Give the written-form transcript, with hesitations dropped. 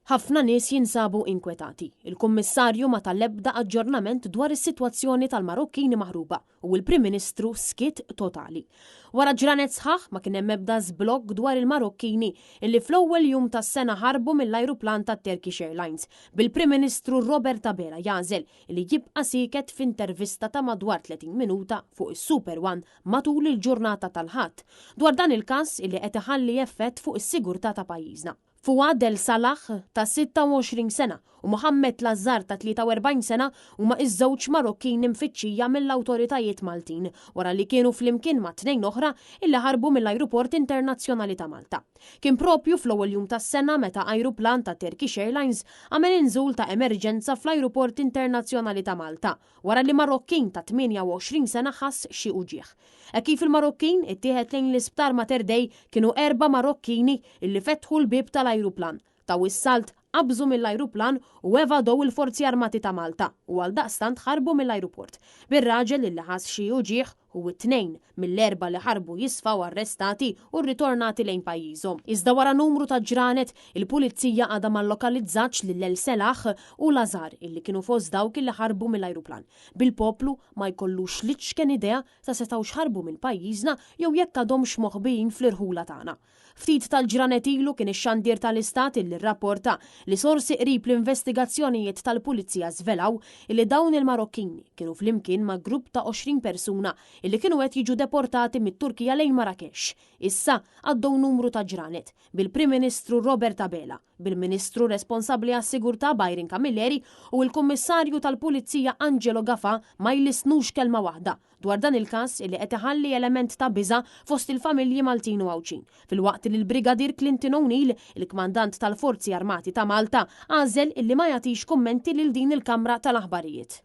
Ħafna nies jinsabu inkwetati. Il-Kummissarju ma tal-ebda aġġornament dwar is-sitwazzjoni tal-Marokkini maħruba u l-Prim Ministru skit totali. Wara ġranet sħaħ ma kien hemm ebda żblokk dwar il-Marokkini illi fl-ewwel jum tas-sena ħarbu mill-ajruplan tat-Turkish Airlines bil-Prim Ministru Robert Abela jażel li jibqa' siket f'intervista ta' madwar 30 minuta fuq is-Super One matul il-ġurnata tal-Ħadd dwar dan il-każ illi qed iħalli effett fuq is-sigurtà ta' pajjiżna. Fuad El Salah ta' 26 sena u Mohammed Lazzar ta' 43 sena huma iż-żewġ Marokkini mfittxija mill-awtoritajiet Maltin wara li kienu flimkien ma' tnejn oħra illi ħarbu mill-Ajruport Internazzjonali ta' Malta. Kien propju fl-ewwel jum tas-sena meta ajruplan ta' Turkish Airlines għamel inżul ta' emerġenza fl-Ajruport Internazzjonali ta' Malta wara li Marokkin ta' 28 sena ħass xi uġieħ. Kif il-Marokkin ittieħed lejn l-isptar Mater Dei kienu 4 Marokkini illi fettħu l-bib tal-ajruplan taw is-salt qabżu mill-ajruplan u evadow il-Forzi Armati ta' Malta u għaldaqstant ħarbu mill-ajruport. Bir-raġel illi ħass xi uġieħ u t-tnejn mill-4 li ħarbu jisfaw arrestati u rritornati lejn pajjiżhom. Iżda wara numru ta' ġranet, il-pulizija għadha ma lokalizzax lil El Salah u Lazzar illi kienu fost dawk illi ħarbu mill-ajruplan. Bil-poplu ma jkollux liċken idea ta' setgħux ħarbu minn pajjiżna jew jekk għadhomx moħbin fl-irħula tagħna. Ftit tal-ġranet ilu kien ix-xandier tal-Istat illi rrapporta li sorsi qrib l-investigazzjonijiet tal-pulizija żvelaw illi dawn il-Marokkini kienu flimkien ma' grupp ta' 20 persuna illi kienu qed jiġu deportati mit-Turkija lejn Marrakesh. Issa għaddew numru ta' ġranet bil-Prim Ministru Robert Abela, bil-Ministru responsabbli għas-Sigurtà Byron Camilleri u l-Kummissarju tal-Pulizija Angelo Gafà ma jlisnux kelma waħda dwar dan il-każ illi qed iħalli element ta' biża' fost il-familji Maltin u Għawċin. Filwaqt li l-Brigadir Clinton O'Neill, il-Kmandant tal-Forzi Armati ta' Malta, għażel illi ma jagħtix kummenti lil din il-Kamra tal-Aħbarijiet.